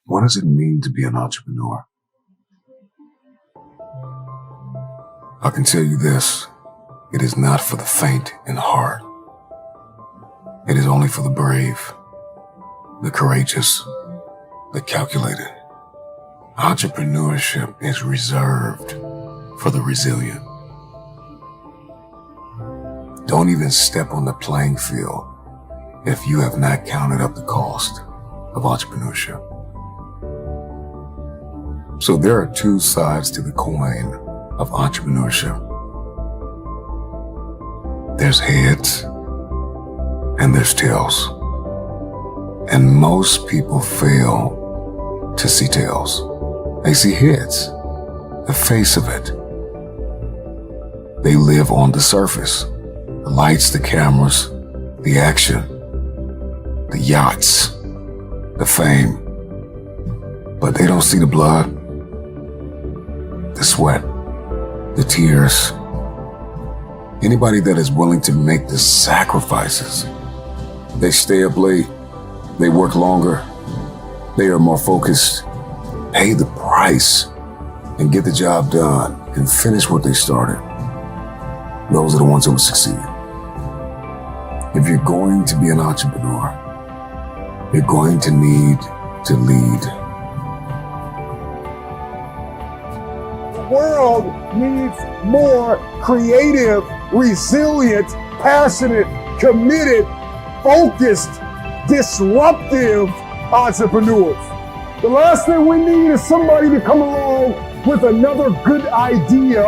What does it mean to be an entrepreneur? I can tell you this, it is not for the faint in heart. It is only for the brave, the courageous, the calculated. Entrepreneurship is reserved for the resilient. Don't even step on the playing field if you have not counted up the cost of entrepreneurship. So there are two sides to the coin of entrepreneurship. There's heads and there's tails. And most people fail to see tails. They see heads, the face of it. They live on the surface, the lights, the cameras, the action, the yachts, the fame. But they don't see the blood, the sweat, the tears. Anybody that is willing to make the sacrifices, they stay up late, they work longer, they are more focused, pay the price, and get the job done and finish what they started. Those are the ones who will succeed. If you're going to be an entrepreneur, you're going to need to lead. The world needs more creative, resilient, passionate, committed, focused, disruptive entrepreneurs. The last thing we need is somebody to come along with another good idea,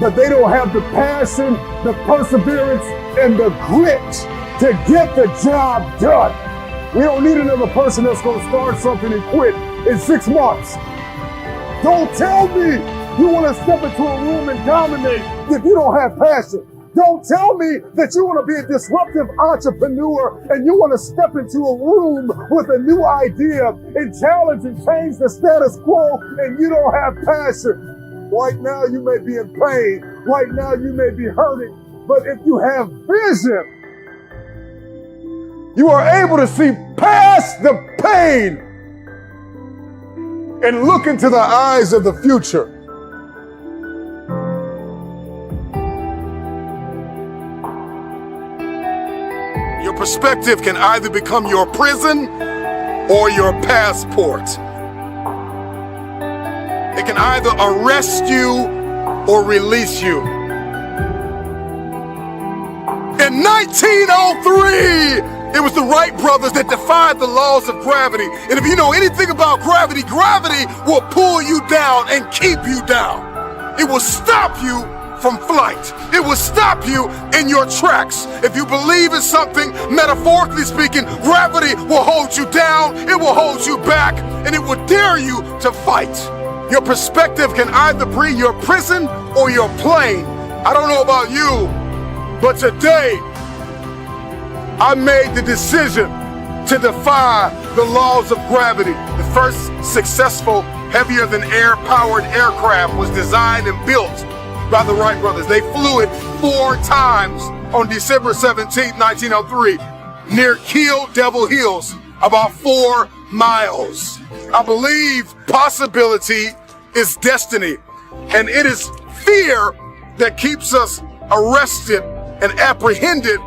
but they don't have the passion, the perseverance, and the grit to get the job done. We don't need another person that's going to start something and quit in 6 months. Don't tell me you want to step into a room and dominate if you don't have passion. Don't tell me that you want to be a disruptive entrepreneur and you want to step into a room with a new idea and challenge and change the status quo and you don't have passion. Right now you may be in pain. Right now you may be hurting. But if you have vision, you are able to see past the pain and look into the eyes of the future. Your perspective can either become your prison or your passport. It can either arrest you or release you. In 1903, it was the Wright brothers that defied the laws of gravity. And if you know anything about gravity, gravity will pull you down and keep you down. It will stop you from flight. It will stop you in your tracks. If you believe in something, metaphorically speaking, gravity will hold you down, it will hold you back, and it will dare you to fight. Your perspective can either be your prison or your plane. I don't know about you, but today, I made the decision to defy the laws of gravity. The first successful heavier-than-air-powered aircraft was designed and built by the Wright brothers. They flew it 4 times on December 17, 1903, near Kill Devil Hills, about 4 miles. I believe possibility is destiny, and it is fear that keeps us arrested and apprehended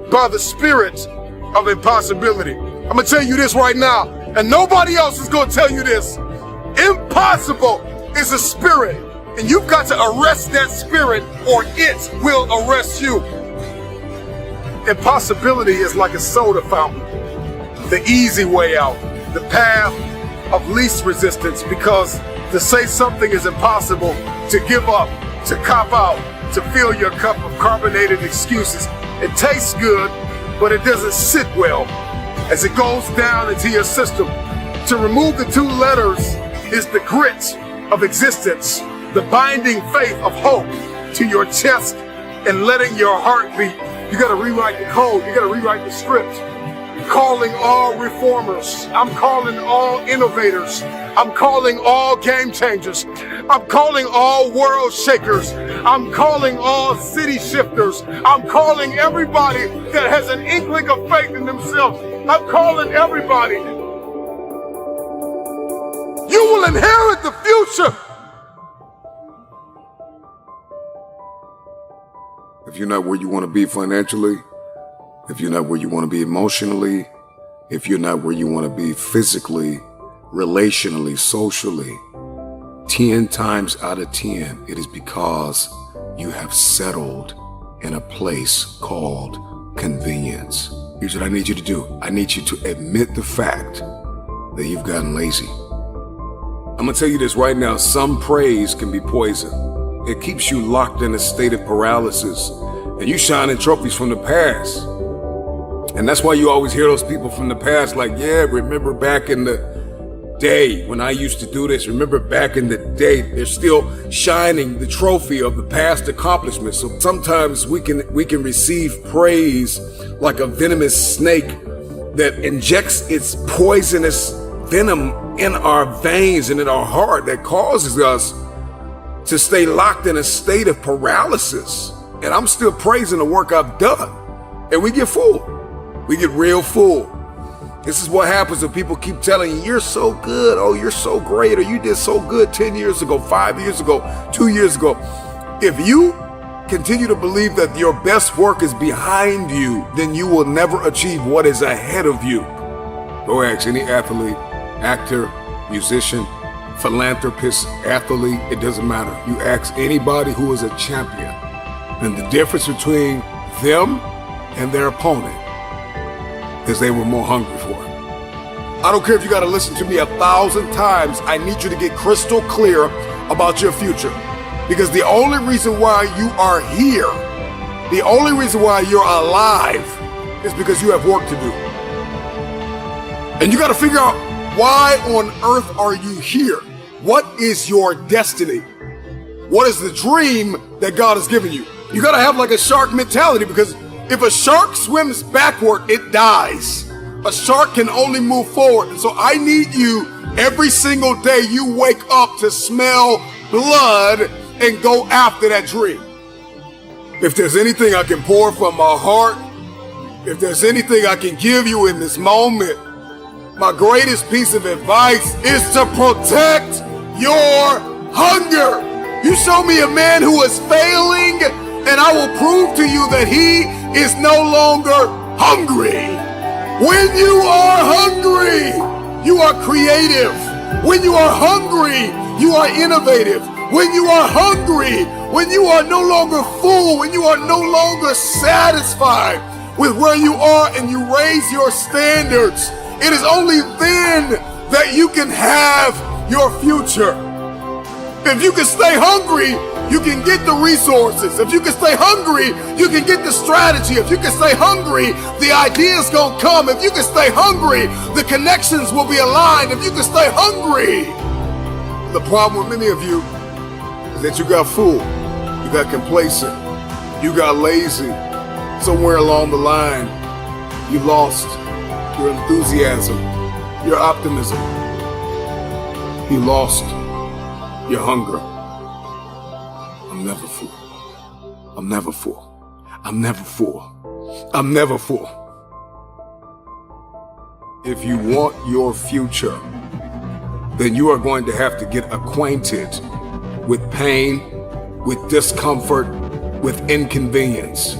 by the spirit of impossibility. I'm gonna tell you this right now, and nobody else is gonna tell you this. Impossible is a spirit, and you've got to arrest that spirit or it will arrest you. Impossibility is like a soda fountain, the easy way out, the path of least resistance, because to say something is impossible, to give up, to cop out, to fill your cup of carbonated excuses. It tastes good, but it doesn't sit well as it goes down into your system. To remove the 2 letters is the grit of existence, the binding faith of hope to your chest and letting your heart beat. You gotta rewrite the code, you gotta rewrite the script. I'm calling all reformers, I'm calling all innovators, I'm calling all game changers, I'm calling all world shakers, I'm calling all city shifters, I'm calling everybody that has an inkling of faith in themselves, I'm calling everybody will inherit the future. If you're not where you want to be financially, if you're not where you want to be emotionally, if you're not where you want to be physically, relationally, socially, 10 times out of 10, it is because you have settled in a place called convenience. Here's what I need you to do. I need you to admit the fact that you've gotten lazy. I'm gonna tell you this right now. Some praise can be poison. It keeps you locked in a state of paralysis, and you shining trophies from the past. And that's why you always hear those people from the past like, yeah, remember back in the day when I used to do this. Remember back in the day. They're still shining the trophy of the past accomplishments. So sometimes we can receive praise like a venomous snake that injects its poisonous venom in our veins and in our heart that causes us to stay locked in a state of paralysis. And I'm still praising the work I've done. And we get full. We get real full. This is what happens when people keep telling you, you're so good, oh, you're so great, or you did so good 10 years ago, 5 years ago, 2 years ago. If you continue to believe that your best work is behind you, then you will never achieve what is ahead of you. Go ask any athlete, actor, musician, philanthropist, athlete, it doesn't matter. You ask anybody who is a champion, and the difference between them and their opponent is they were more hungry for it. I don't care if you gotta listen to me 1,000 times, I need you to get crystal clear about your future. Because the only reason why you are here, the only reason why you're alive is because you have work to do. And you gotta figure out, why on earth are you here? What is your destiny? What is the dream that God has given you? You gotta have like a shark mentality, because if a shark swims backward, it dies. A shark can only move forward. And so I need you every single day you wake up to smell blood and go after that dream. If there's anything I can pour from my heart, if there's anything I can give you in this moment, my greatest piece of advice is to protect your hunger. You show me a man who is failing, and I will prove to you that he is no longer hungry. When you are hungry, you are creative. When you are hungry, you are innovative. When you are hungry, when you are no longer full, when you are no longer satisfied with where you are and you raise your standards, it is only then that you can have your future. If you can stay hungry, you can get the resources. If you can stay hungry, you can get the strategy. If you can stay hungry, the ideas gonna come. If you can stay hungry, the connections will be aligned. If you can stay hungry. The problem with many of you is that you got full, you got complacent, you got lazy. Somewhere along the line, you lost your enthusiasm, your optimism. You lost your hunger. I'm never full. I'm never full. I'm never full. I'm never full. If you want your future, then you are going to have to get acquainted with pain, with discomfort, with inconvenience.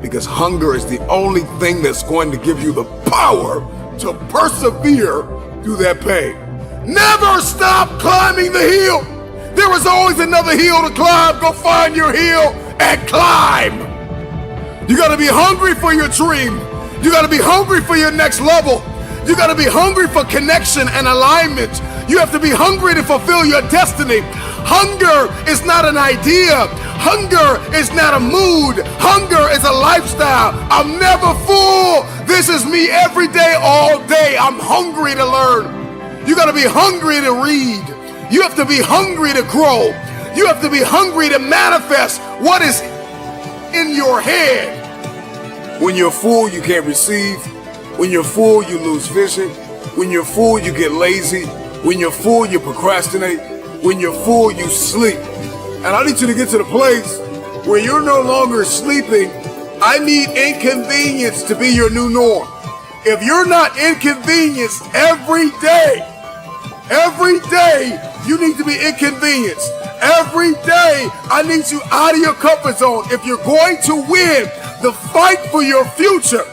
Because hunger is the only thing that's going to give you the power to persevere through that pain. Never stop climbing the hill. There is always another hill to climb. Go find your hill and climb. You gotta be hungry for your dream. You gotta be hungry for your next level. You gotta be hungry for connection and alignment. You have to be hungry to fulfill your destiny. Hunger is not an idea. Hunger is not a mood. Hunger is a lifestyle. I'm never full. This is me every day, all day. I'm hungry to learn. You gotta be hungry to read. You have to be hungry to grow. You have to be hungry to manifest what is in your head. When you're full, you can't receive. When you're full, you lose vision. When you're full, you get lazy. When you're full, you procrastinate. When you're full, you sleep. And I need you to get to the place where you're no longer sleeping. I need inconvenience to be your new norm. If you're not inconvenienced every day, Every day you need to be inconvenienced. Every day I need you out of your comfort zone. If you're going to win the fight for your future,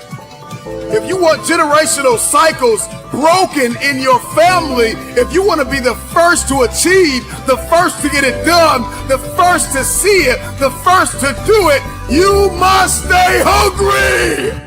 if you want generational cycles broken in your family, if you want to be the first to achieve, the first to get it done, the first to see it, the first to do it, you must stay hungry.